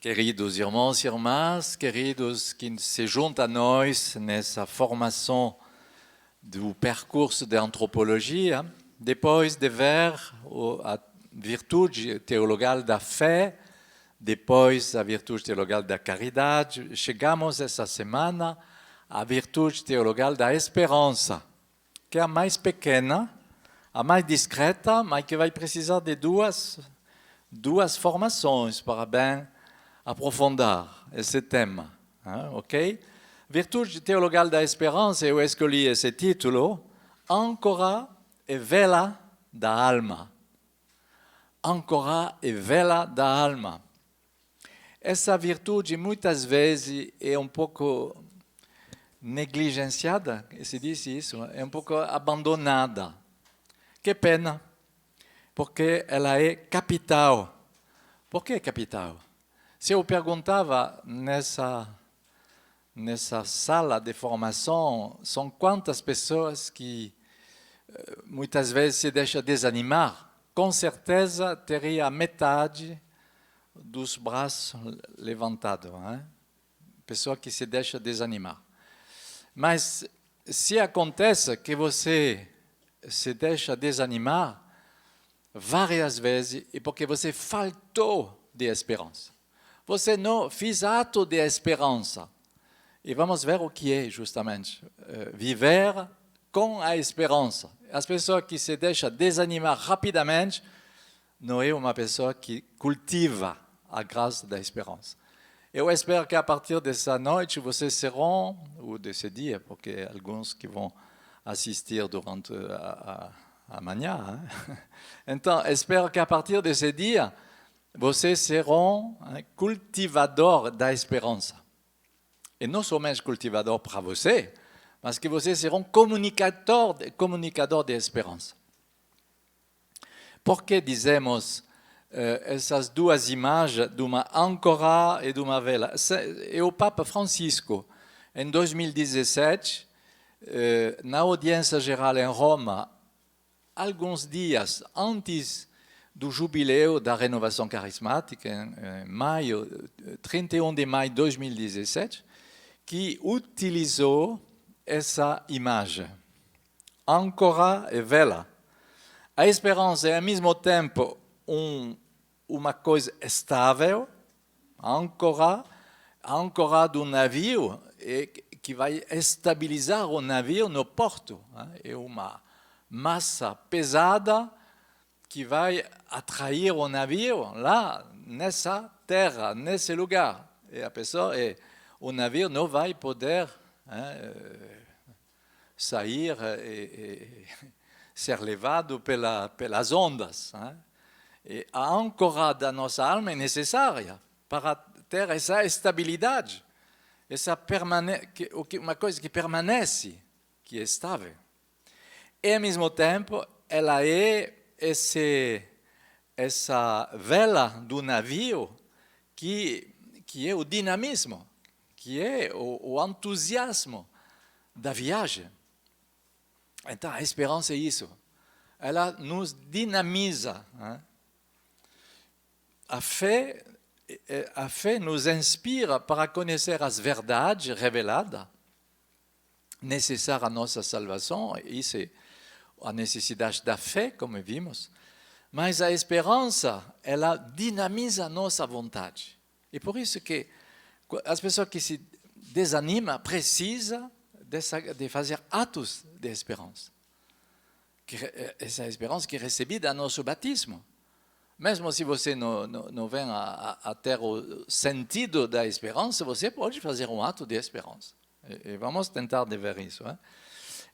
Queridos irmãos e irmãs, queridos que se juntam a nós nessa formação do percurso de antropologia, depois de ver a virtude teologal da fé, depois a virtude teologal da caridade, chegamos essa semana à virtude teologal da esperança, que é a mais pequena, a mais discreta, mas que vai precisar de duas formações para bem aprofundar esse tema, ok? Virtude teologal da esperança, eu escolhi esse título, Âncora e vela da alma. Âncora e vela da alma. Essa virtude, muitas vezes, é um pouco negligenciada, se diz isso, é um pouco abandonada. Que pena, porque ela é capital. Por que capital? Se eu perguntava nessa sala de formação, são quantas pessoas que muitas vezes se deixam desanimar, com certeza teria metade dos braços levantados. Pessoa que se deixa desanimar. Mas se acontece que você se deixa desanimar várias vezes, é porque você faltou de esperança. Você não fez ato de esperança. E vamos ver o que é, justamente, viver com a esperança. As pessoas que se deixam desanimar rapidamente não é uma pessoa que cultiva a graça da esperança. Eu espero que a partir dessa noite vocês serão, ou desse dia, porque alguns que vão assistir durante a manhã. Então, espero que a partir desse dia vocês serão cultivador da esperança. E não somente cultivador para você, mas que vocês serão comunicador de esperança. Por que dizemos essas duas imagens de uma âncora e de uma vela? É o Papa Francisco, em 2017, na audiência geral em Roma, alguns dias antes do jubileu da renovação carismática, em maio, 31 de maio de 2017, que utilizou essa imagem. Âncora e vela. A esperança é, ao mesmo tempo, uma coisa estável, âncora do navio, que vai estabilizar o navio no porto. É uma massa pesada que vai atrair o navio lá, nessa terra, nesse lugar. E a pessoa, o navio não vai poder sair e ser levado pelas ondas. E a âncora da nossa alma é necessária para ter essa estabilidade, uma coisa que permanece, que é estável. E, ao mesmo tempo, ela é essa vela do navio que é o dinamismo, que é o entusiasmo da viagem. Então, a esperança é isso. Ela nos dinamiza. A fé nos inspira para conhecer as verdades reveladas, necessárias à nossa salvação. Isso é a necessidade da fé, como vimos, mas a esperança, ela dinamiza a nossa vontade. E por isso que as pessoas que se desanimam precisam de fazer atos de esperança. Essa esperança que é recebida no nosso batismo. Mesmo se você não vem a ter o sentido da esperança, você pode fazer um ato de esperança. E vamos tentar de ver isso.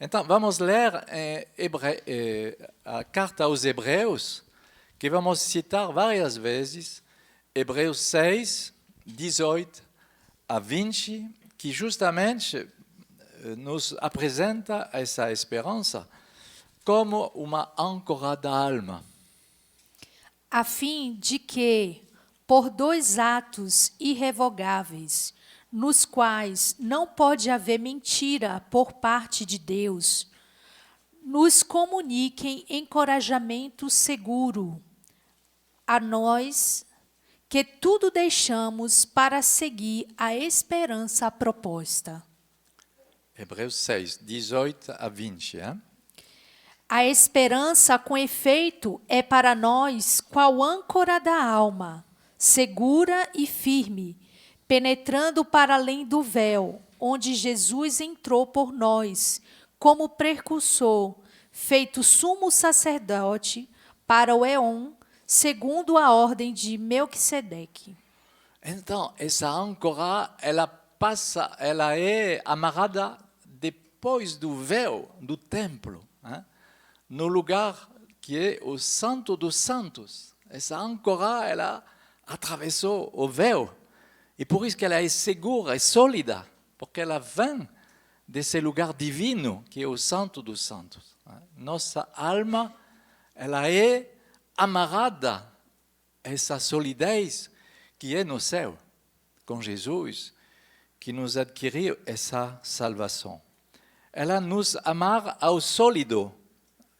Então, vamos ler a carta aos Hebreus, que vamos citar várias vezes, Hebreus 6, 18 a 20, que justamente nos apresenta essa esperança como uma âncora da alma. A fim de que, por dois atos irrevogáveis, nos quais não pode haver mentira por parte de Deus, nos comuniquem encorajamento seguro a nós que tudo deixamos para seguir a esperança proposta. Hebreus 6, 18 a 20. Hein? A esperança, com efeito, é para nós qual âncora da alma, segura e firme, penetrando para além do véu, onde Jesus entrou por nós, como precursor, feito sumo sacerdote para o éon, segundo a ordem de Melquisedeque. Então, essa âncora, ela é amarrada depois do véu do templo, hein? No lugar que é o Santo dos Santos. Essa âncora, ela atravessou o véu. E por isso que ela é segura e sólida, porque ela vem desse lugar divino que é o Santo dos Santos. Nossa alma, ela é amarrada a essa solidez que é no céu, com Jesus, que nos adquiriu essa salvação. Ela nos amarra ao sólido,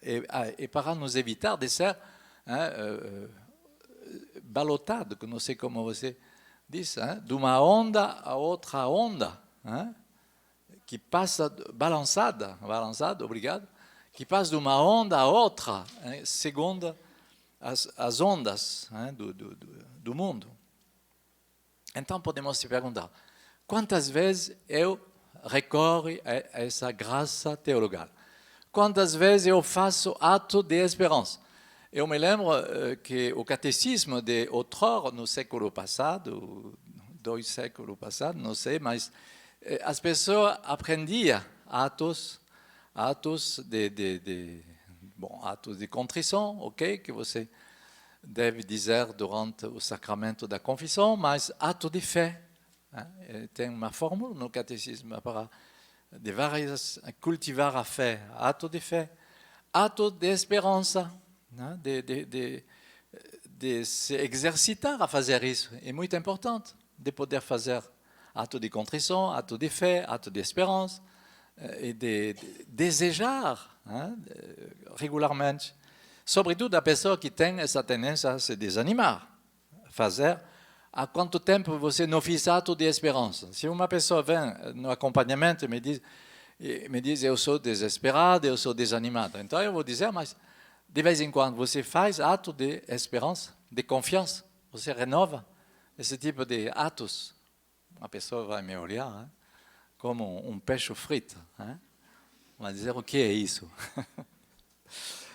et para nous evitar de ser balotado, que não sei como você diz, de uma onda a outra onda, que passa balançada, obrigado, que passa de uma onda a outra, segundo as ondas do mundo. Então podemos se perguntar, quantas vezes eu recorro a essa graça teologal? Quantas vezes eu faço ato de esperança? Eu me lembro que o catecismo de outrora, no século passado, 2 séculos passados, não sei, mas as pessoas aprendiam atos de contrição, ok, que você deve dizer durante o sacramento da confissão, mas ato de fé. Tem uma fórmula no catecismo para de várias, cultivar a fé, ato de fé, ato de esperança, de se exercitar a fazer isso. É muito importante de poder fazer ato de contrição, ato de fé, ato de esperança, e de desejar regularmente. Sobretudo a pessoa que tem essa tendência a se desanimar, fazer. Há quanto tempo você não fez ato de esperança? Se uma pessoa vem no acompanhamento e me diz eu sou desesperado, eu sou desanimado, então eu vou dizer, mas de vez em quando você faz ato de esperança, de confiança, você renova esse tipo de atos. Uma pessoa vai me olhar como um peixe frito, vai dizer o que é isso?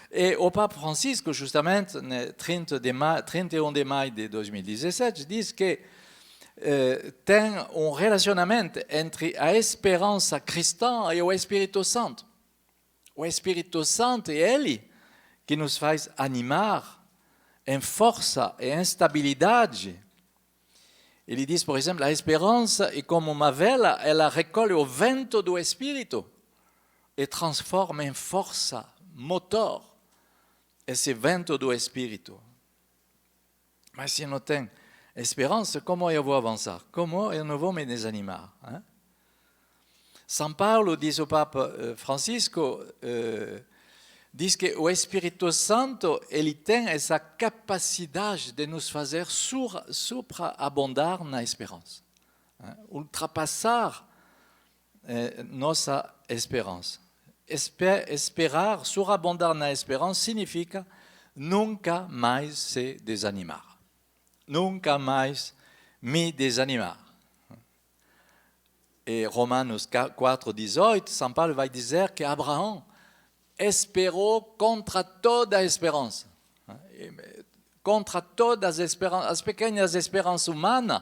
E o Papa Francisco, justamente, no 31 de maio de 2017, diz que tem relacionamento entre a esperança cristã e o Espírito Santo. O Espírito Santo é ele que nos faz animar em força e em estabilidade. Ele diz, por exemplo, a esperança é como uma vela, ela recolhe o vento do Espírito e transforma em força, motor, esse vento do Espírito. Mas se não tem esperança, como eu vou avançar? Como eu não vou me desanimar? São Paulo, diz o Papa Francisco, diz que o Espírito Santo ele tem essa capacidade de nos fazer superaabundar na esperança, ultrapassar nossa esperança. Esperar, surabundar na esperança significa nunca mais se desanimar, nunca mais me desanimar. E Romanos 4:18, São Paulo vai dizer que Abraão esperou contra toda a esperança, contra todas as pequenas esperanças humanas,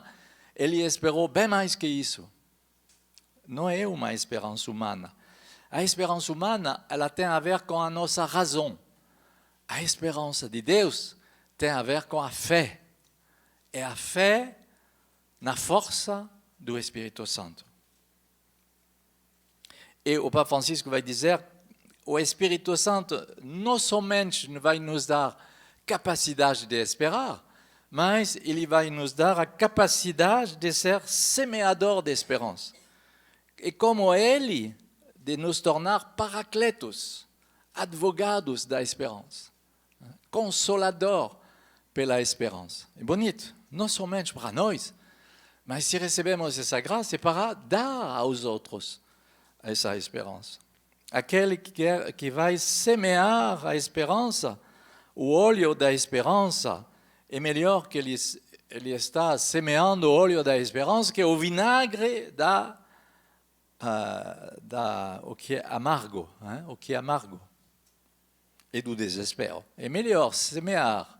ele esperou bem mais que isso. Não é uma esperança humana. A esperança humana, ela tem a ver com a nossa razão. A esperança de Deus tem a ver com a fé. É a fé na força do Espírito Santo. E o Papa Francisco vai dizer, o Espírito Santo não somente vai nos dar capacidade de esperar, mas ele vai nos dar a capacidade de ser semeador de esperança. E como ele, de nos tornar paracletos, advogados da esperança, consolador, pela esperança. É bonito, não somente para nós, mas se recebemos essa graça é para dar aos outros essa esperança. Aquele que vai semear a esperança, o óleo da esperança, é melhor que ele está semeando o óleo da esperança que o vinagre o que é amargo, o que é amargo e do desespero. É melhor semear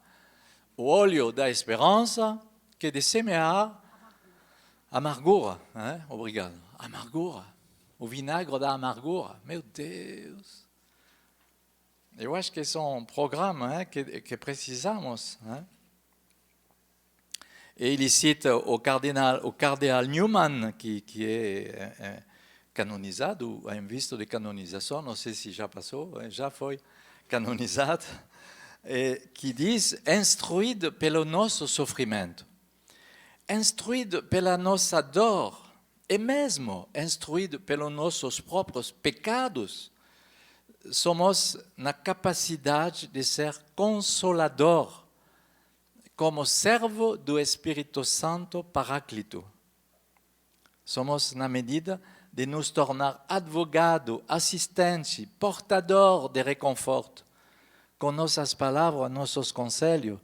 o óleo da esperança que de semear amargura. Obrigado. Amargura. O vinagre da amargura. Meu Deus. Eu acho que esse é um programa que precisamos. Et il cite o cardeal Newman, que é canonizado, em vista de canonização, não sei se já passou, já foi canonizado, que diz, instruído pelo nosso sofrimento, instruído pela nossa dor, e mesmo instruído pelos nossos próprios pecados, somos na capacidade de ser consolador, como servo do Espírito Santo Paráclito. Somos na medida de nos tornar advogado, assistente, portador de reconforto, com nossas palavras, nossos conselhos,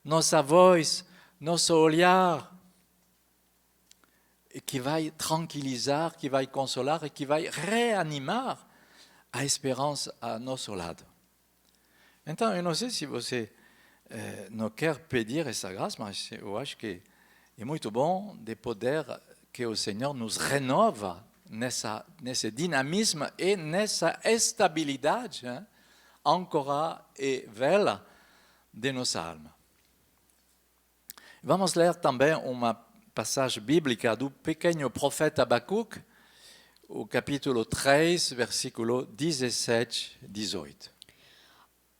nossa voz, nosso olhar, que vai tranquilizar, que vai consolar e que vai reanimar a esperança a nosso lado. Então, eu não sei se você não quer pedir essa graça, mas eu acho que é muito bom de poder que o Senhor nos renova nesse dinamismo e nessa estabilidade âncora e vela de nossa alma. Vamos ler também uma passagem bíblica do pequeno profeta Abacuque, o capítulo 3, versículo 17, 18.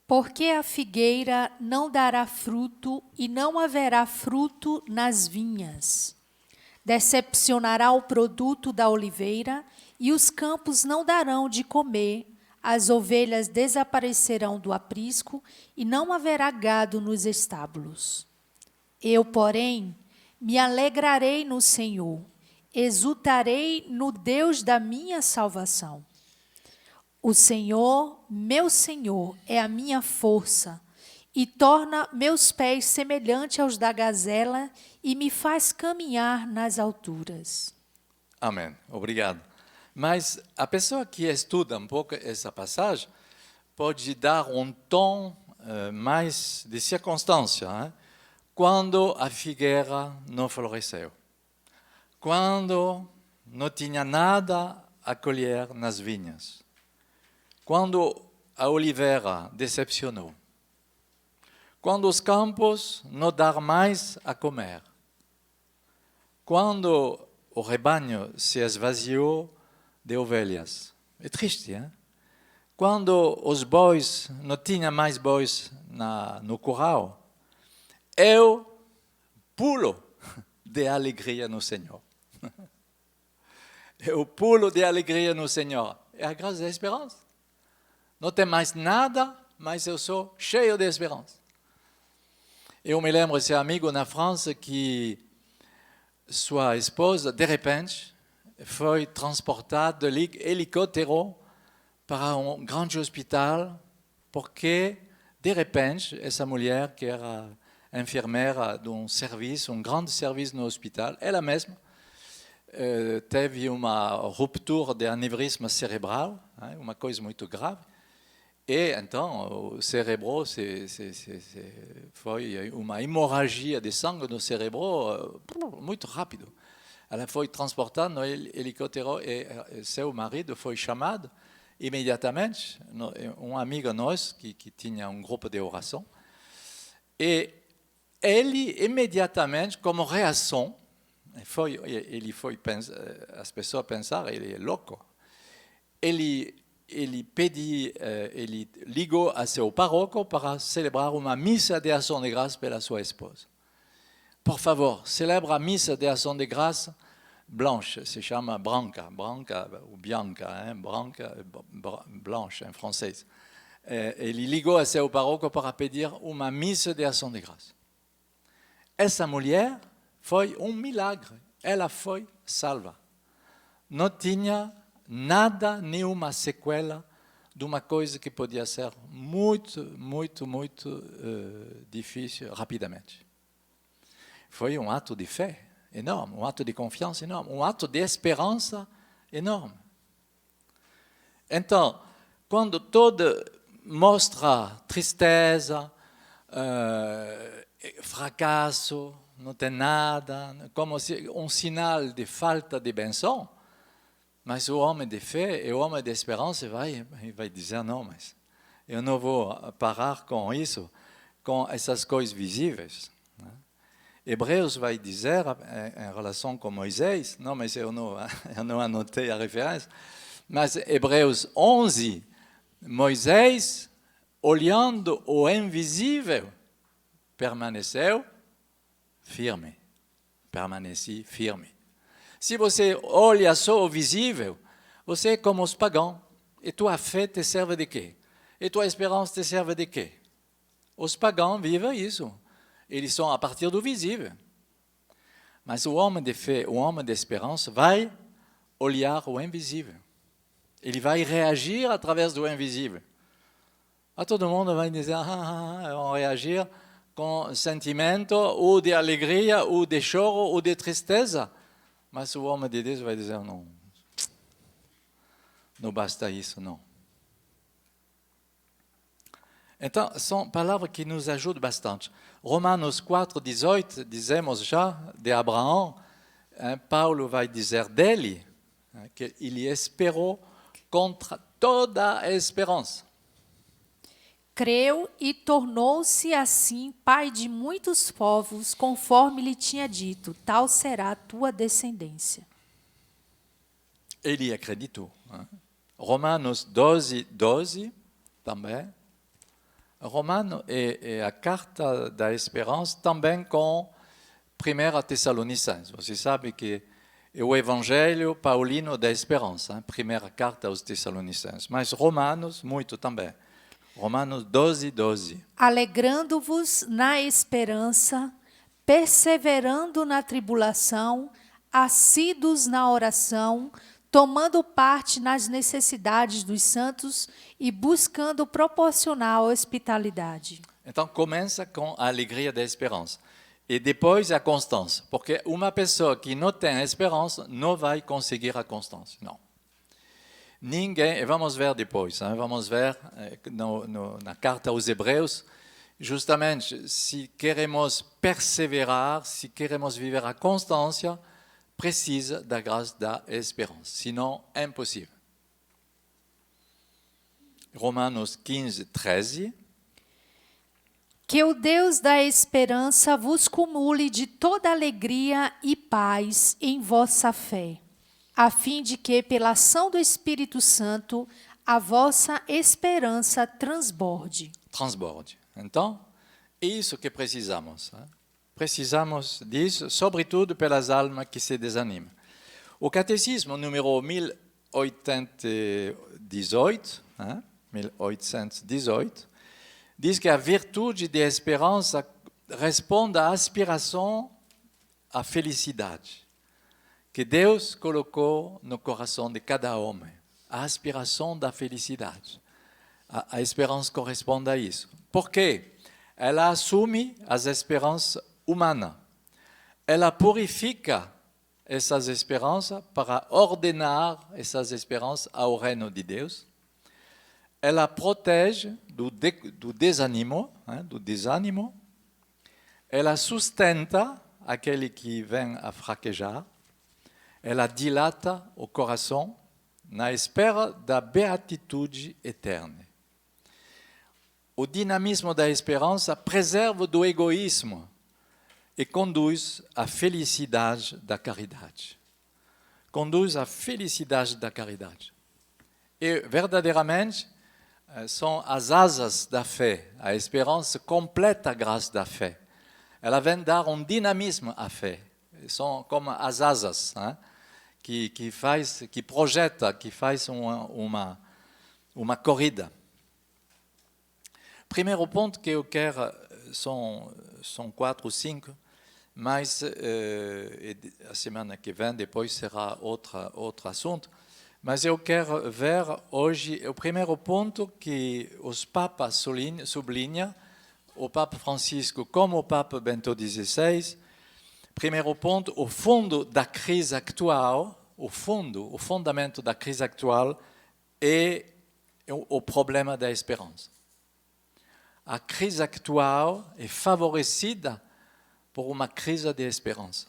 Porque a figueira não dará fruto e não haverá fruto nas vinhas. Decepcionará o produto da oliveira e os campos não darão de comer. As ovelhas desaparecerão do aprisco e não haverá gado nos estábulos. Eu, porém, me alegrarei no Senhor, exultarei no Deus da minha salvação. O Senhor, meu Senhor, é a minha força e torna meus pés semelhantes aos da gazela e me faz caminhar nas alturas. Amém. Obrigado. Mas a pessoa que estuda um pouco essa passagem pode dar um tom mais de circunstância. Quando a figueira não floresceu, quando não tinha nada a colher nas vinhas, quando a oliveira decepcionou, quando os campos não dão mais a comer, quando o rebanho se esvaziou de ovelhas. É triste, hein? Quando os bois não tinham mais bois no curral, eu pulo de alegria no Senhor. Eu pulo de alegria no Senhor. É a graça da esperança. Não tem mais nada, mas eu sou cheio de esperança. Eu me lembro desse amigo na França que sua esposa, de repente, foi transportada de helicóptero para um grande hospital, porque, de repente, essa mulher, que era enfermeira de um serviço, um grande serviço no hospital, ela mesma teve uma ruptura de aneurisma cerebral, uma coisa muito grave, e então o cérebro foi uma hemorragia de sangue no cérebro muito rápido. Ela foi transportada no helicóptero e seu marido foi chamado imediatamente, um amigo nosso que tinha um grupo de oração, e ele imediatamente, como reação, as pessoas pensaram, ele é louco. Ele ligou a seu parroco para celebrar uma missa de ação de graça pela sua esposa. Por favor, celebre a missa de ação de graça blanche, se chama branca ou bianca, blanche em francês. Ele ligou a seu parroco para pedir uma missa de ação de graça. essa mulher foi milagre. Ela foi salva. Não tinha nada, nenhuma sequela de uma coisa que podia ser muito difícil rapidamente. Foi ato de fé enorme, ato de confiança enorme, ato de esperança enorme. Então, quando todo mostra tristeza, fracasso, não tem nada, como se sinal de falta de benção, mas o homem de fé e o homem de esperança vai dizer, não, mas eu não vou parar com isso, com essas coisas visíveis. Hebreus vai dizer, em relação com Moisés, não, mas eu não anotei a referência, mas Hebreus 11, Moisés, olhando o invisível, permaneceu firme. Permaneci firme. Se você olha só o visível, você é como os pagãos. E tua fé te serve de quê? E tua esperança te serve de quê? Os pagãos vivem isso. Eles são a partir do visível. Mas o homem de fé, o homem de esperança, vai olhar o invisível. Ele vai reagir através do invisível. A todo mundo vai dizer, vão reagir com sentimento, ou de alegria, ou de choro, ou de tristeza. Mas o homem de Deus vai dizer, não, não basta isso, não. Então, são palavras que nos ajudam bastante. Romanos 4:18, dizemos já, de Abraão, Paulo vai dizer dele, que ele esperou contra toda a esperança. Creu e tornou-se assim pai de muitos povos, conforme lhe tinha dito, tal será a tua descendência. Ele acreditou. Romanos 12 também. Romano é a carta da esperança também com 1 Tessalonicenses. Você sabe que é o evangelho paulino da esperança, primeira carta aos Tessalonicenses. Mas Romanos, muito também. Romanos 12. Alegrando-vos na esperança, perseverando na tribulação, assíduos na oração, tomando parte nas necessidades dos santos e buscando proporcionar hospitalidade. Então, começa com a alegria da esperança. E depois a constância. Porque uma pessoa que não tem esperança não vai conseguir a constância. Não. Ninguém, vamos ver depois, vamos ver na carta aos Hebreus, justamente, se queremos perseverar, se queremos viver a constância, precisa da graça da esperança, senão é impossível. Romanos 15:13. Que o Deus da esperança vos cumule de toda alegria e paz em vossa fé, a fim de que, pela ação do Espírito Santo, a vossa esperança transborde. Transborde. Então, é isso que precisamos. Precisamos disso, sobretudo pelas almas que se desanimam. O Catecismo número 1818, diz que a virtude da esperança responde à aspiração à felicidade que Deus colocou no coração de cada homem. A aspiração da felicidade. A esperança corresponde a isso. Por quê? Ela assume as esperanças humanas. Ela purifica essas esperanças para ordenar essas esperanças ao reino de Deus. Ela protege do desânimo, do desânimo. Ela sustenta aquele que vem a fraquejar. Ela dilata o coração na espera da beatitude eterna. O dinamismo da esperança preserva do egoísmo e conduz à felicidade da caridade. Conduz à felicidade da caridade. E, verdadeiramente, são as asas da fé. A esperança completa a graça da fé. Ela vem dar um dinamismo à fé. São como as asas, que projeta, que faz uma corrida. Primeiro ponto que eu quero, são 4 ou 5, mas a semana que vem depois será outro assunto. Mas eu quero ver hoje o primeiro ponto que os papas sublinham, o Papa Francisco como o Papa Bento XVI. Primeiro ponto, o fundo da crise atual, o fundamento da crise atual é o problema da esperança. A crise atual é favorecida por uma crise de esperança.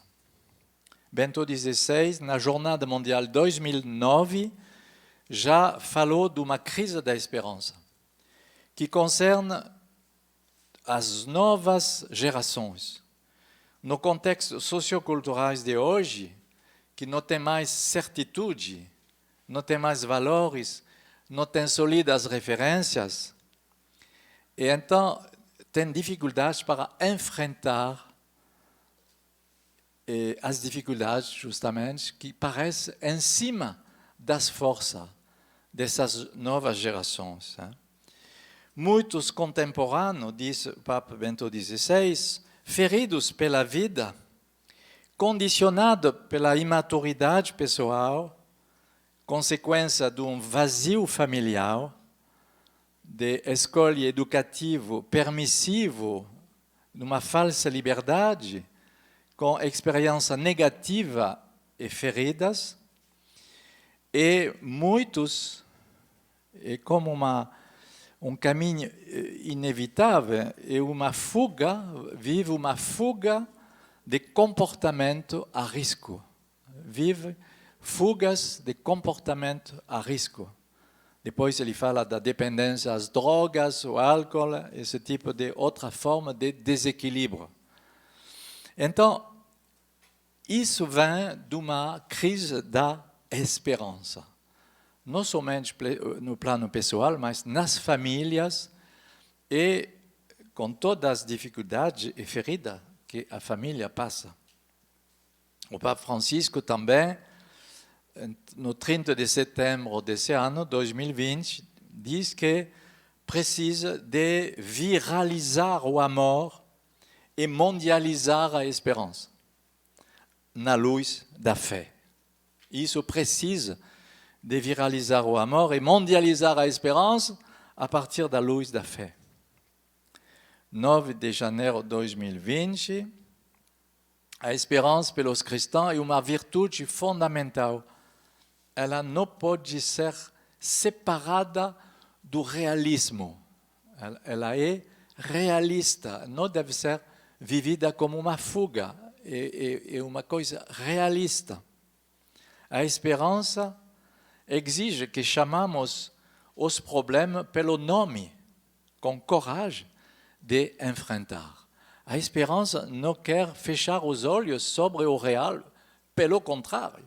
Bento XVI, na Jornada Mundial 2009, já falou de uma crise da esperança, que concerne as novas gerações. No contexto sociocultural de hoje, que não tem mais certitude, não tem mais valores, não tem sólidas referências, e então tem dificuldades para enfrentar as dificuldades, justamente, que parecem em cima das forças dessas novas gerações. Muitos contemporâneos, diz o Papa Bento XVI, feridos pela vida, condicionados pela imaturidade pessoal, consequência de um vazio familiar, de escolha educativa permissiva, de uma falsa liberdade, com experiência negativa e feridas, e muitos, como um caminho inevitável, é uma fuga, vive uma fuga de comportamento a risco. Vive fugas de comportamento a risco. Depois ele fala da dependência às drogas, ao álcool, esse tipo de outra forma de desequilíbrio. Então, isso vem de uma crise da esperança. Não somente no plano pessoal, mas nas famílias e com todas as dificuldades e feridas que a família passa. O Papa Francisco também, no 30 de setembro desse ano, 2020, diz que precisa de viralizar o amor e mondializar a esperança na luz da fé. Isso precisa de viralizar o amor e mondializar a esperança a partir da luz da fé. 9 de janeiro de 2020, a esperança pelos cristãos é uma virtude fundamental. Ela não pode ser separada do realismo. Ela é realista, não deve ser vivida como uma fuga, é uma coisa realista. A esperança exige que chamamos os problemas pelo nome, com coragem de enfrentar. A esperança não quer fechar os olhos sobre o real, pelo contrário.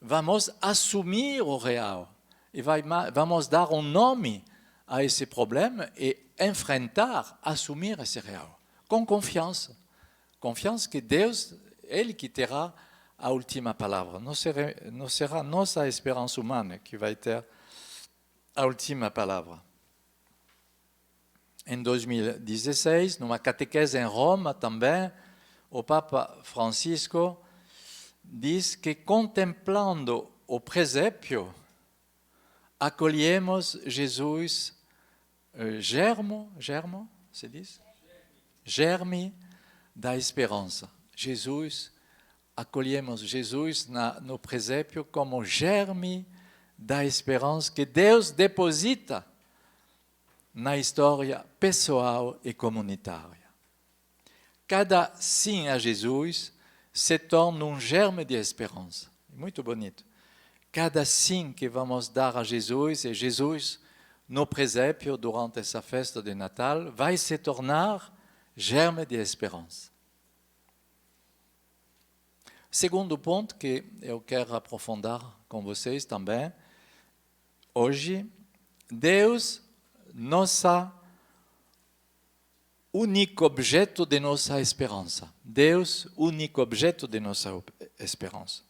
Vamos assumir o real e vamos dar um nome a esse problema e enfrentar, assumir esse real, com confiança. Confiança que Deus, Ele que terá a última palavra. Não será nossa esperança humana que vai ter a última palavra. Em 2016, numa catequese em Roma também, o Papa Francisco diz que contemplando o presépio, acolhemos Jesus, germo, se diz? Germe da esperança. Acolhemos Jesus no presépio como germe da esperança que Deus deposita na história pessoal e comunitária. Cada sim a Jesus se torna um germe de esperança. Muito bonito. Cada sim que vamos dar a Jesus, e Jesus, no presépio, durante essa festa de Natal, vai se tornar germe de esperança. Segundo ponto que eu quero aprofundar com vocês também, hoje, Deus, único objeto de nossa esperança. Deus, único objeto de nossa esperança.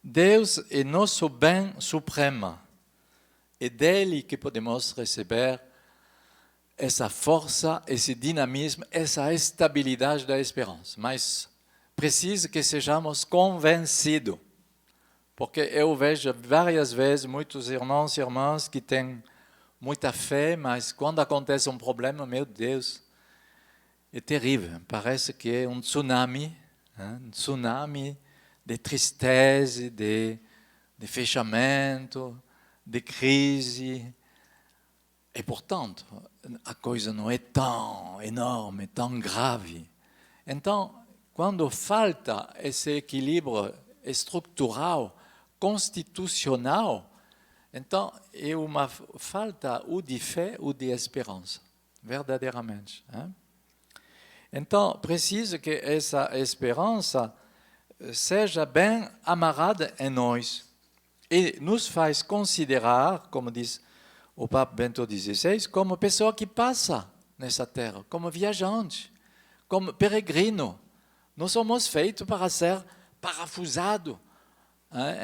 Deus é nosso bem supremo. É dele que podemos receber essa força, esse dinamismo, essa estabilidade da esperança. Mas precisa que sejamos convencidos. Porque eu vejo várias vezes muitos irmãos e irmãs que têm muita fé, mas quando acontece um problema, meu Deus, é terrível. Parece que é um tsunami de tristeza, de fechamento, de crise. E, portanto, a coisa não é tão enorme, tão grave. Então, quando falta esse equilíbrio estrutural, constitucional, então é uma falta ou de fé ou de esperança, verdadeiramente. Então, precisa que essa esperança seja bem amarrada em nós e nos faz considerar, como diz o Papa Bento XVI, como pessoa que passa nessa terra, como viajante, como peregrino. Nós somos feitos para ser parafusados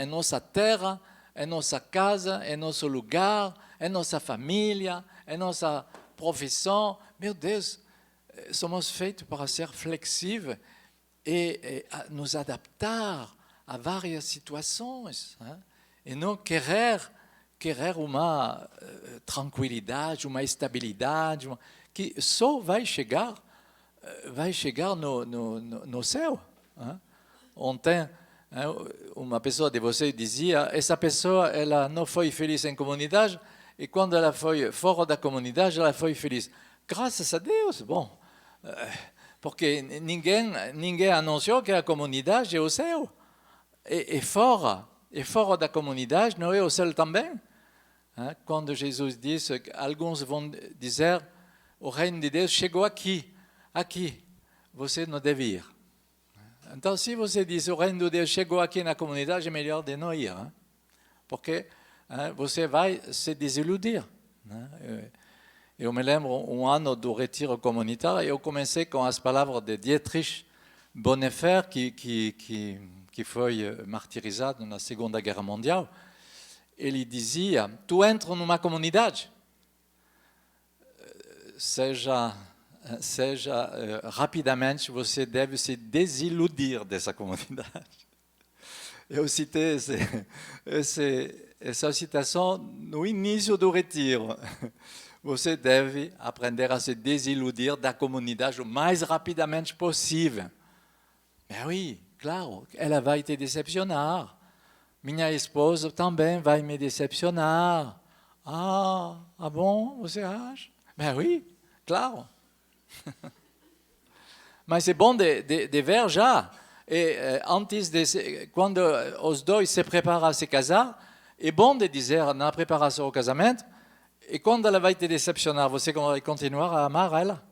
em nossa terra, em nossa casa, em nosso lugar, em nossa família, em nossa profissão. Meu Deus, somos feitos para ser flexíveis e nos adaptar a várias situações. E não querer uma tranquilidade, uma estabilidade, que só vai chegar no céu. Ontem, uma pessoa de vocês dizia, essa pessoa ela não foi feliz em comunidade e quando ela foi fora da comunidade, ela foi feliz. Graças a Deus, bom, porque ninguém anunciou que a comunidade é o céu. E fora da comunidade não é o céu também. Quando Jesus disse, alguns vão dizer, o reino de Deus chegou aqui, você não deve ir. Então, se você diz o reino de Deus chegou aqui na comunidade, é melhor de não ir, porque você vai se desiludir. Eu me lembro um ano do retiro comunitário, eu comecei com as palavras de Dietrich Bonhoeffer, que foi martirizado na Segunda Guerra Mundial. Ele dizia, tu entra numa comunidade, rapidamente você deve se desiludir dessa comunidade. Eu citei essa citação no início do retiro. Você deve aprender a se desiludir da comunidade o mais rapidamente possível. Mas oui, claro, ela vai te decepcionar. Minha esposa também vai me decepcionar. Ah bom, você acha? Ben oui, claro. Mas é bom de ver já. E, quando os dois se preparam a se casar, é bom de dizer na preparação ao casamento, e quando ela vai te decepcionar, você vai continuar a amar ela?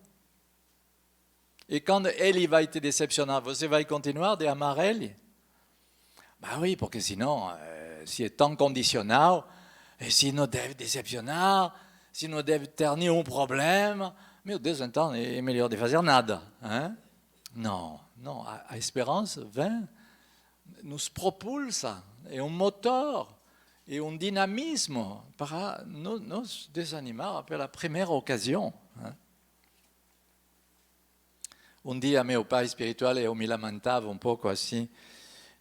E quando ele vai te decepcionar, você vai continuar a amar ele? Ben oui, porque senão, se é tão condicional, se não deve decepcionar, se não deve ter nenhum problema, meu Deus, então é melhor de fazer nada. Não, a esperança vem, nos propulsa, é um motor, é um dinamismo para nos desanimar pela primeira ocasião. Um dia, meu pai espiritual, eu me lamentava um pouco assim,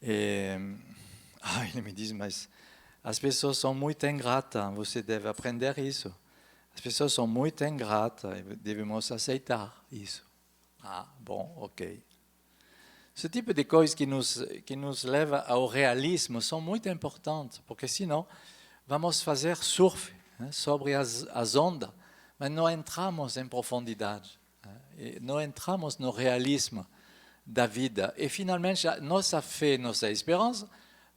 ele me diz, mas as pessoas são muito ingratas, você deve aprender isso. As pessoas são muito ingratas, devemos aceitar isso. Bom, ok. Esse tipo de coisas que nos leva ao realismo são muito importantes, porque senão vamos fazer surf sobre as ondas, mas não entramos em profundidade, não entramos no realismo da vida. E, finalmente, nossa fé, nossa esperança,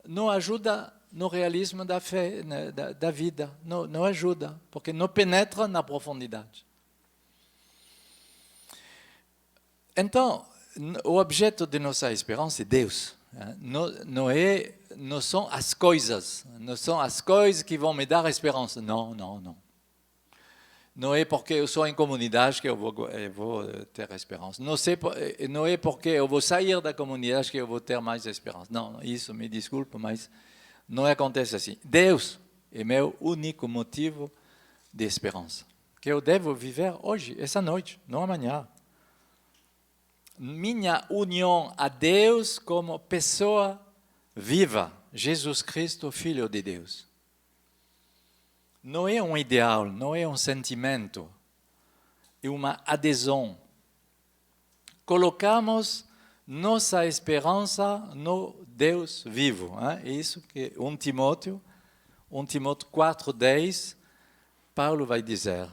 não ajuda no realismo da fé, da vida. Não ajuda, porque não penetra na profundidade. Então, o objeto de nossa esperança é Deus. Não são as coisas. Não são as coisas que vão me dar esperança. Não. Não é porque eu sou em comunidade que eu vou ter esperança. Não é porque eu vou sair da comunidade que eu vou ter mais esperança. Não, isso, me desculpe, mas não acontece assim. Deus é meu único motivo de esperança. que eu devo viver hoje, essa noite, não amanhã. Minha união a Deus como pessoa viva, Jesus Cristo, Filho de Deus. Não é um ideal, não é um sentimento, é uma adesão. Colocamos nossa esperança no Deus vivo. É isso que 1 Timóteo 4:10, Paulo vai dizer.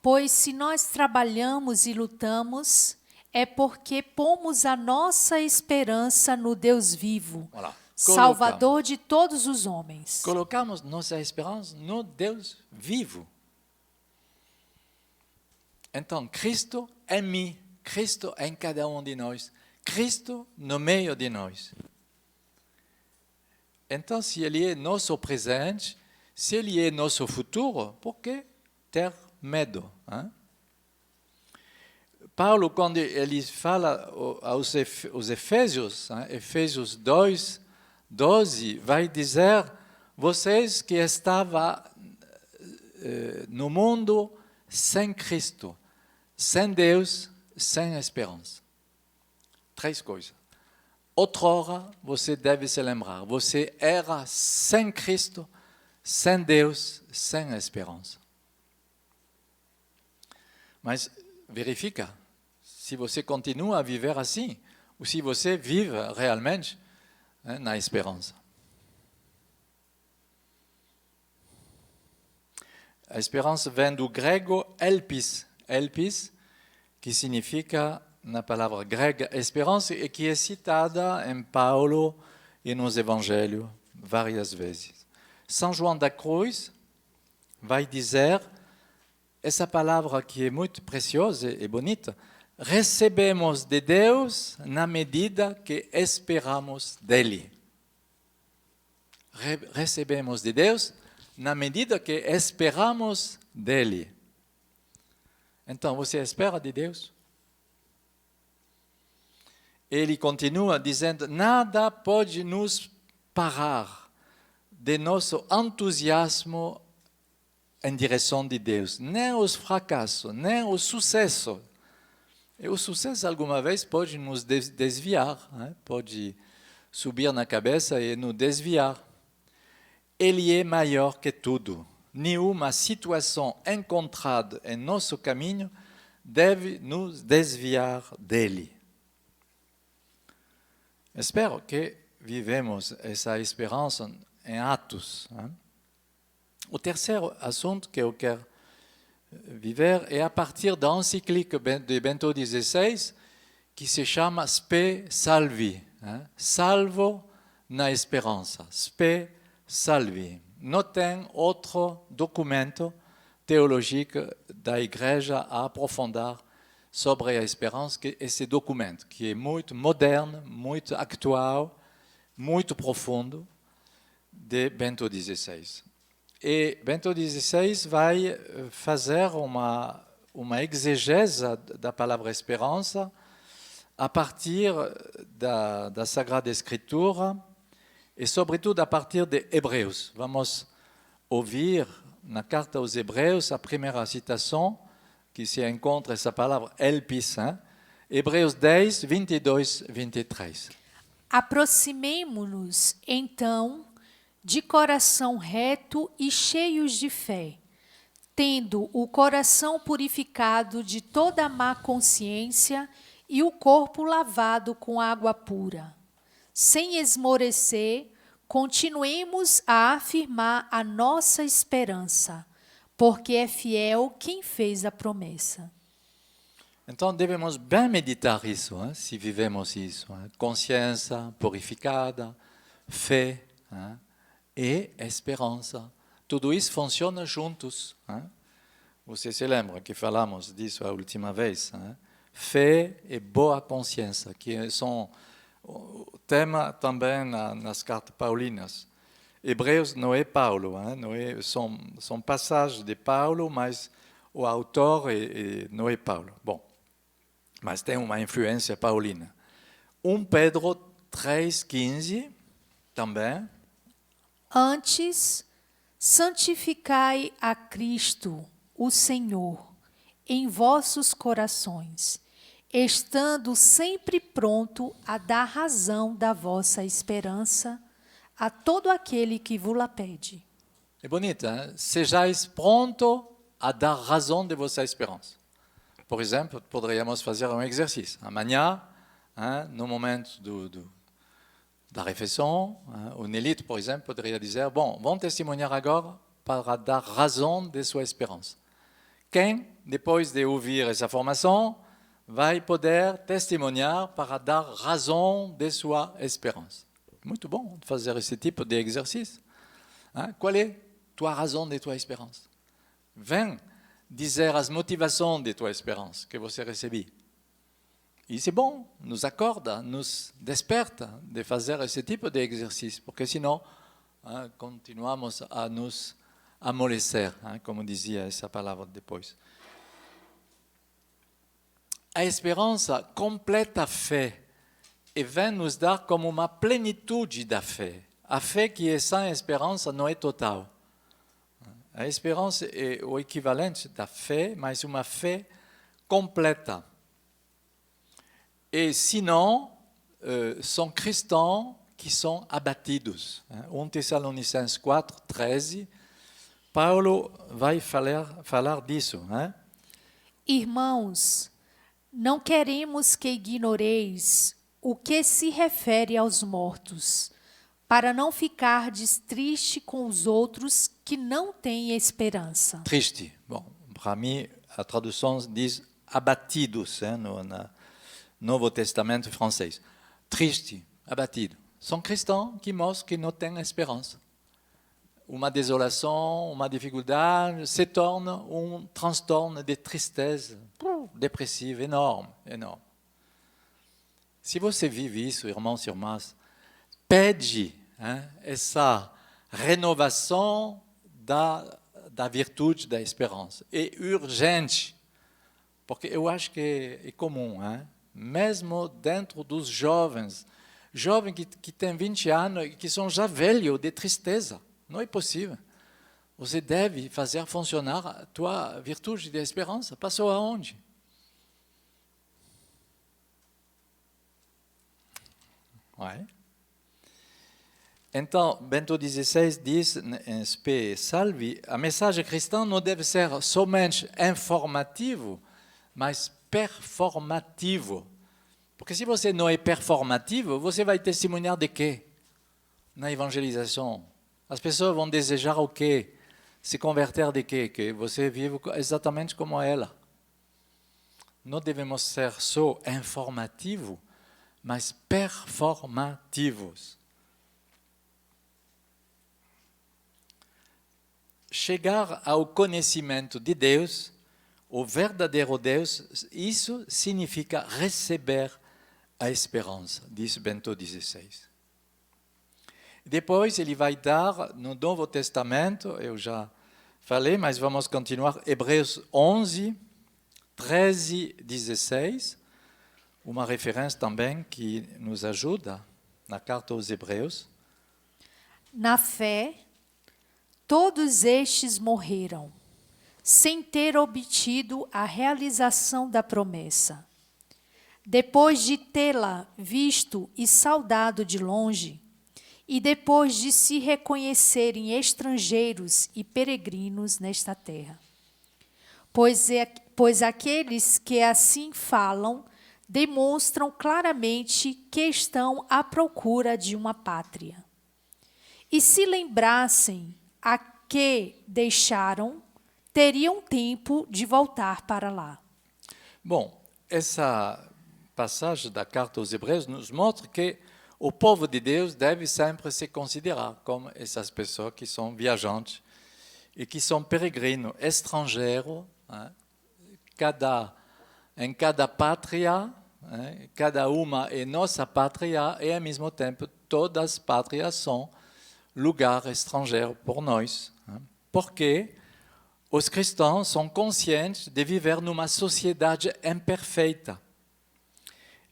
Pois se nós trabalhamos e lutamos, é porque pomos a nossa esperança no Deus vivo, Voilà. Salvador de todos os homens. Colocamos nossa esperança no Deus vivo. Então, Cristo em mim, Cristo em cada um de nós, Cristo no meio de nós. Então, se Ele é nosso presente, se Ele é nosso futuro, por que ter medo? Hein? Paulo, quando ele fala aos Efésios, Efésios 2:12, vai dizer, vocês que estavam no mundo sem Cristo, sem Deus, sem esperança. 3 coisas. Outrora, você deve se lembrar, você era sem Cristo, sem Deus, sem esperança. Mas verifica se você continua a viver assim, ou se você vive realmente na esperança. A esperança vem do grego elpis, que significa, na palavra grega, esperança, e que é citada em Paulo e nos Evangelhos várias vezes. São João da Cruz vai dizer essa palavra que é muito preciosa e bonita: recebemos de Deus na medida que esperamos dele. Recebemos de Deus na medida que esperamos dele. Então, você espera de Deus? Ele continua dizendo, nada pode nos parar de nosso entusiasmo em direção de Deus. Nem os fracassos, nem o sucesso. E o sucesso, alguma vez, pode nos desviar, pode subir na cabeça e nos desviar. Ele é maior que tudo. Nenhuma situação encontrada em nosso caminho deve nos desviar dele. Espero que vivemos essa esperança em atos. O terceiro assunto que eu quero viver é a partir da encíclica de Bento XVI, que se chama Spe Salvi, salvo na esperança, Spe Salvi. Não tem outro documento teológico da Igreja a aprofundar sobre a esperança que esse documento, que é muito moderno, muito atual, muito profundo, de Bento XVI. E Bento XVI vai fazer uma exegese da palavra esperança a partir da Sagrada Escritura e, sobretudo, a partir de Hebreus. Vamos ouvir na carta aos Hebreus a primeira citação que se encontra essa palavra elpis, Hebreus 10, 22, 23. Aproximemo-nos, então, de coração reto e cheios de fé, tendo o coração purificado de toda má consciência e o corpo lavado com água pura. Sem esmorecer, continuemos a afirmar a nossa esperança, porque é fiel quem fez a promessa. Então devemos bem meditar isso, se vivemos isso. Consciência purificada, fé e esperança. Tudo isso funciona juntos. Você se lembra que falamos disso a última vez? Fé e boa consciência, que são o tema também nas cartas paulinas. Hebreus não é Paulo, são passagens de Paulo, mas o autor não é Paulo. Bom, mas tem uma influência paulina. 1 Pedro 3,15 também. Antes, Santificai a Cristo, o Senhor, em vossos corações, estando sempre pronto a dar razão da vossa esperança a todo aquele que vos-la pede. É bonito, hein? Sejais pronto a dar razão de vossa esperança. Por exemplo, poderíamos fazer um exercício. Amanhã, hein, no momento da refeição, hein, o Nelito, por exemplo, poderia dizer, bom, vão testemunhar agora para dar razão de sua esperança. Quem, depois de ouvir essa formação, vai poder testemunhar para dar razão de sua esperança. Muito bom fazer esse tipo de exercício. Hein? Qual é tua razão de tua esperança? Vem dizer as motivações de tua esperança que você recebeu. E c'est bom, nos acorda, nos desperta de fazer esse tipo de exercício, porque senão continuamos a nos amolecer, como dizia essa palavra depois. A esperança completa a fé e vem nos dar como uma plenitude da fé. A fé que é sem esperança não é total. A esperança é o equivalente da fé, mas uma fé completa. E sinon, são cristãos que são abatidos. 1 Tessalonicenses 4, 13, Paulo vai falar disso. Irmãos, não queremos que ignoreis o que se refere aos mortos, para não ficardes triste com os outros que não têm esperança. Triste. Bom, para mim, a tradução diz abatidos, no Novo Testamento francês. Triste, abatido. São cristãos que mostram que não têm esperança. Uma desolação, uma dificuldade se torna um transtorno de tristeza depressiva enorme, enorme. Se você vive isso, irmãos e irmãs, pede essa renovação da virtude da esperança. É urgente, porque eu acho que é comum, mesmo dentro dos jovens que têm 20 anos e que são já velhos de tristeza. Não é possível. Você deve fazer funcionar a tua virtude de esperança. Passou aonde? Ouais. Então, Bento XVI diz em Spe Salvi, a mensagem cristã não deve ser somente informativo, mas performativo. Porque se você não é performativo, você vai testemunhar de quê? Na evangelização. As pessoas vão desejar o quê? Se converter de quê? Que você vive exatamente como ela. Não devemos ser só informativos, mas performativos. Chegar ao conhecimento de Deus, o verdadeiro Deus, isso significa receber a esperança, diz Bento XVI. Depois ele vai dar no Novo Testamento, eu já falei, mas vamos continuar, Hebreus 11, 13, 16, uma referência também que nos ajuda na carta aos Hebreus. Na fé, todos estes morreram, sem ter obtido a realização da promessa. Depois de tê-la visto e saudado de longe, e depois de se reconhecerem estrangeiros e peregrinos nesta terra. Pois aqueles que assim falam demonstram claramente que estão à procura de uma pátria. E se lembrassem a que deixaram, teriam tempo de voltar para lá. Bom, essa passagem da carta aos Hebreus nos mostra que o povo de Deus deve sempre se considerar como essas pessoas que são viajantes e que são peregrinos, estrangeiros, em cada pátria, cada uma é nossa pátria e, ao mesmo tempo, todas as pátrias são lugar estrangeiro por nós. Porque os cristãos são conscientes de viver numa sociedade imperfeita.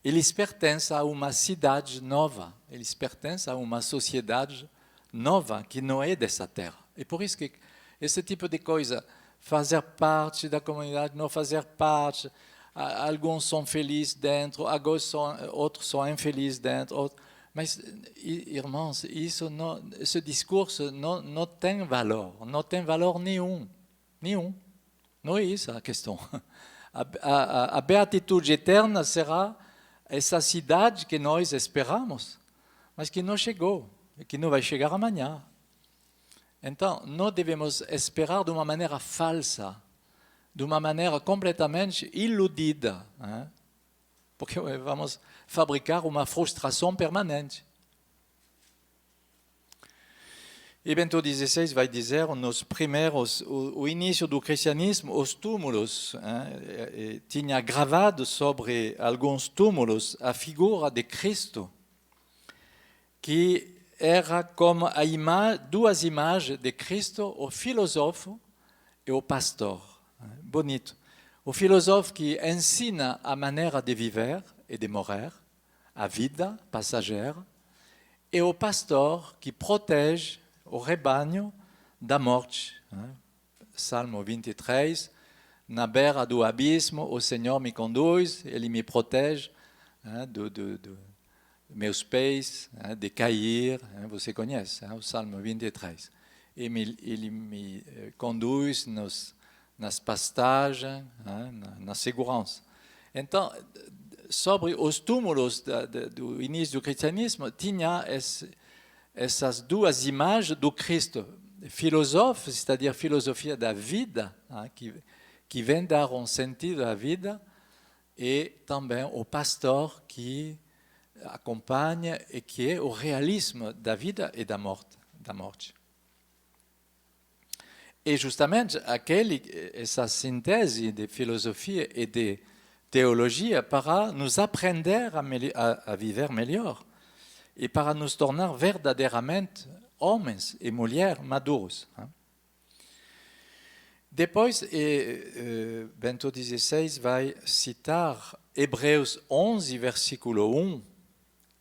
Eles pertencem a uma cidade nova, eles pertencem a uma sociedade nova que não é dessa terra, E por isso que esse tipo de coisa, fazer parte da comunidade, não fazer parte, alguns são felizes dentro, outros são infelizes dentro. Mas, irmãos, esse discurso não tem valor nenhum. Não é isso a questão. A beatitude eterna será essa cidade que nós esperamos, mas que não chegou, e que não vai chegar amanhã. Então, não devemos esperar de uma maneira falsa, de uma maneira completamente iludida, hein? Porque vamos fabricar uma frustração permanente. E Bento XVI vai dizer, nos primeiros, o início do cristianismo, os túmulos, tinha gravado sobre alguns túmulos a figura de Cristo, que era como duas imagens de Cristo, o filósofo e o pastor. Bonito. O filósofo que ensina a maneira de viver e de morrer, a vida passageira, e o pastor que protege o rebanho da morte. Salmo 23, na beira do abismo, o Senhor me conduz, Ele me protege meus pés, de cair, você conhece, o Salmo 23. Ele me conduz nas pastagens, na segurança. Então, sobre os túmulos do início do cristianismo, tinha essas duas imagens do Cristo. Filósofo, c'est-à-dire filosofia da vida, que vem dar um sentido à vida, e também o pastor que acompanha e que é o realismo da vida e da morte. E justamente essa síntese de filosofia e de teologia para nos aprender a viver melhor e para nos tornar verdadeiramente homens e mulheres maduros. Depois, Bento XVI vai citar Hebreus 11, versículo 1,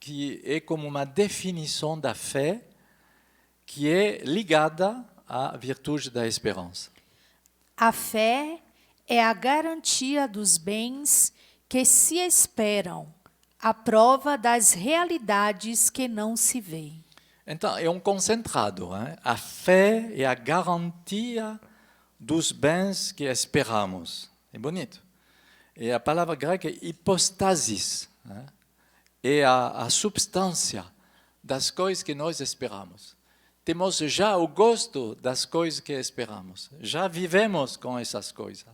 que é como uma definição da fé que é ligada à virtude da esperança. A fé é a garantia dos bens que se esperam, a prova das realidades que não se veem. Então, é um concentrado. A fé é a garantia dos bens que esperamos. É bonito. E a palavra grega é hipostasis. É a substância das coisas que nós esperamos. Temos já o gosto das coisas que esperamos. Já vivemos com essas coisas.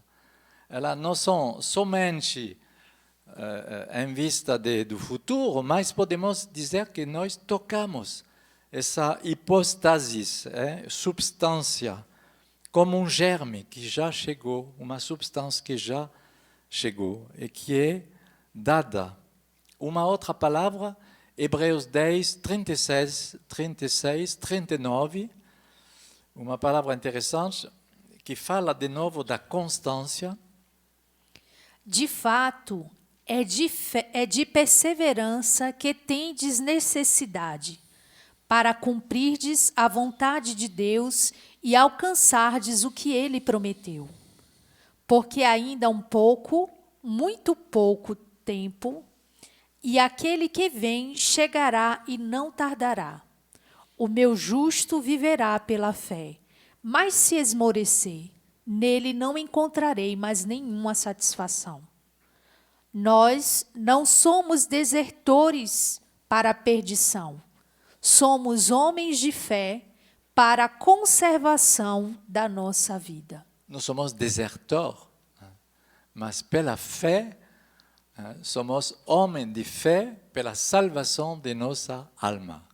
Elas não são somente em vista do futuro, mas podemos dizer que nós tocamos essa hipostasis, substância, como um germe que já chegou, uma substância que já chegou e que é dada. Uma outra palavra, Hebreus 10, 36, 39, uma palavra interessante que fala de novo da constância. De fato, é de perseverança que tendes necessidade, para cumprirdes a vontade de Deus e alcançardes o que Ele prometeu. Porque ainda muito pouco tempo, e aquele que vem chegará e não tardará. O meu justo viverá pela fé, mas se esmorecer, nele não encontrarei mais nenhuma satisfação. Nós não somos desertores para a perdição, somos homens de fé para a conservação da nossa vida. Não somos desertores, mas pela fé, somos homens de fé pela salvação de nossa alma.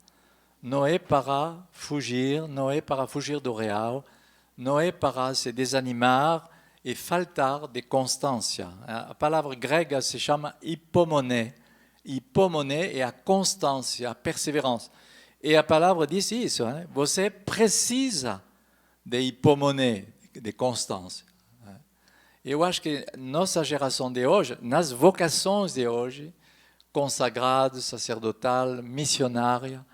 Não é para fugir, não é para fugir do real, não é para se desanimar e faltar de constância. A palavra grega se chama hipomoné. Hipomoné é a constância, a perseverança. E a palavra diz isso, você precisa de hipomoné, de constância. Eu acho que nossa geração de hoje, nas vocações de hoje, consagrada, sacerdotal, missionária,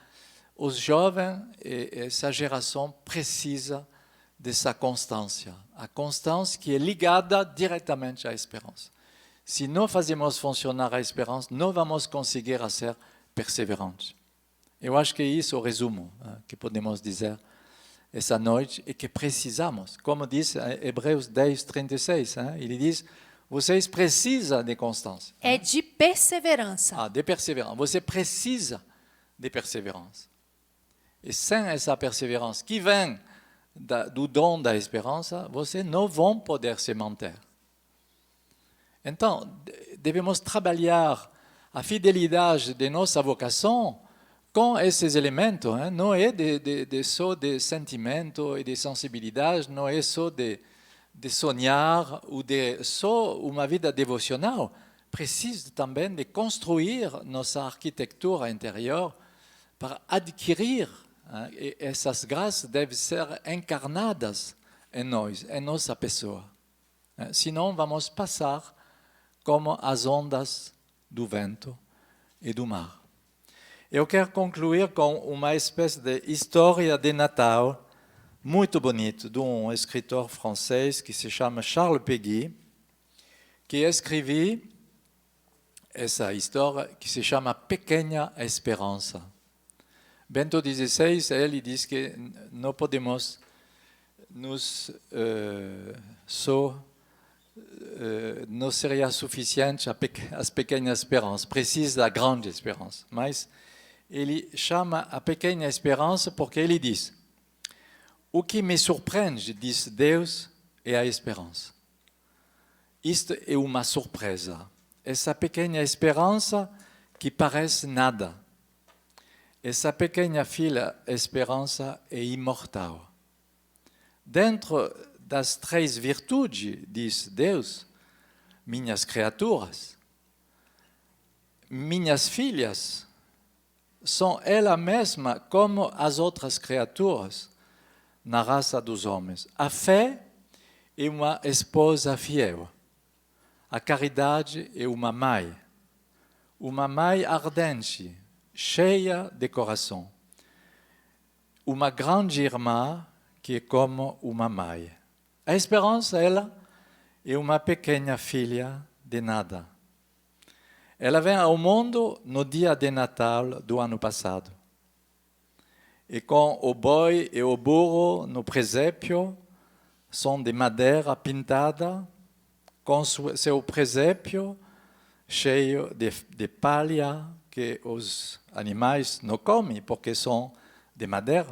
os jovens, essa geração precisa dessa constância. A constância que é ligada diretamente à esperança. Se não fazemos funcionar a esperança, não vamos conseguir ser perseverantes. Eu acho que é isso o resumo que podemos dizer essa noite e que precisamos. Como diz Hebreus 10, 36, ele diz, vocês precisam de constância. É de perseverança. De perseverança. Você precisa de perseverança. E sem essa perseverança que vem do dom da esperança, você não vão poder se manter. Então, devemos trabalhar a fidelidade de nossa vocação com esses elementos. Não é só de sentimento e de sensibilidade, não é só de sonhar ou de só uma vida devocional. Precisa também de construir nossa arquitetura interior para adquirir. E essas graças devem ser encarnadas em nós, em nossa pessoa. Senão vamos passar como as ondas do vento e do mar. Eu quero concluir com uma espécie de história de Natal muito bonita de um escritor francês que se chama Charles Péguy, que escreveu essa história que se chama Pequena Esperança. Bento XVI, ele diz que não podemos nos não seria suficiente as pequenas esperanças, precisa da grande esperança. Mas ele chama a pequena esperança porque ele diz: o que me surpreende, diz Deus, é a esperança. Isto é uma surpresa. Essa pequena esperança que parece nada. Essa pequena filha esperança é imortal. Dentro das 3 virtudes, diz Deus, minhas criaturas, minhas filhas, são elas mesmas como as outras criaturas na raça dos homens. A fé é uma esposa fiel. A caridade é uma mãe ardente, cheia de coração. Uma grande irmã que é como uma mãe. A esperança, ela, é uma pequena filha de nada. Ela vem ao mundo no dia de Natal do ano passado. E com o boi e o burro no presépio, são de madeira pintada, com seu presépio cheio de palha, que os animais não comem, porque são de madeira.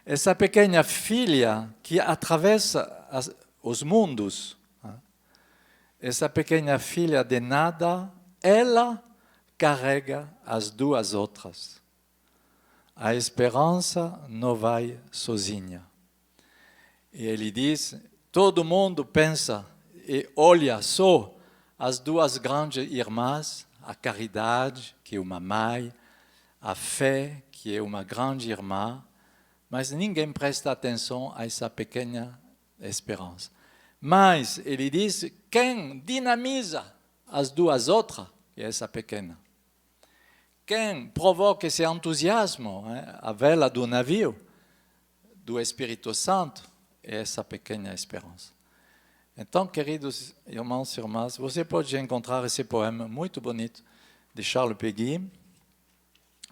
Essa pequena filha que atravessa os mundos, essa pequena filha de nada, ela carrega as 2 outras. A esperança não vai sozinha. E ele diz, todo mundo pensa e olha só as 2 grandes irmãs, a caridade, que é uma mãe, a fé, que é uma grande irmã, mas ninguém presta atenção a essa pequena esperança. Mas ele diz, quem dinamiza as 2 outras, que é essa pequena? Quem provoca esse entusiasmo, a vela do navio, do Espírito Santo, é essa pequena esperança. Então, queridos irmãos e irmãs, você pode encontrar esse poema muito bonito de Charles Péguy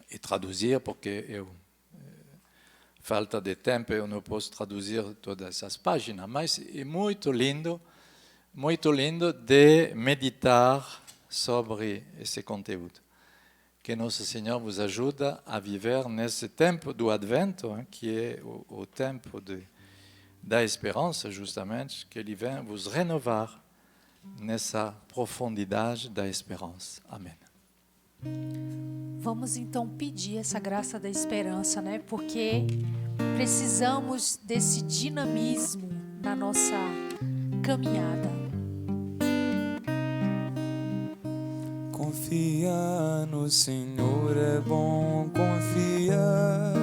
e traduzir, porque falta de tempo, eu não posso traduzir todas essas páginas, mas é muito lindo de meditar sobre esse conteúdo. Que Nosso Senhor vos ajude a viver nesse tempo do Advento, que é o tempo da esperança, justamente, que Ele vem vos renovar nessa profundidade da esperança. Amém. Vamos então pedir essa graça da esperança, né? Porque precisamos desse dinamismo na nossa caminhada. Confia no Senhor, é bom confiar,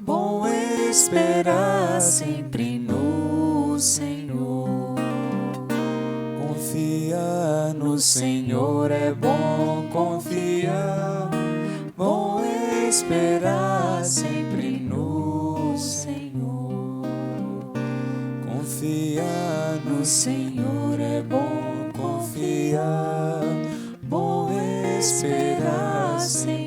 bom esperar sempre no Senhor. Confia no Senhor, é bom confiar, bom esperar sempre no Senhor. Confiar no Senhor é bom, confiar, bom esperar sempre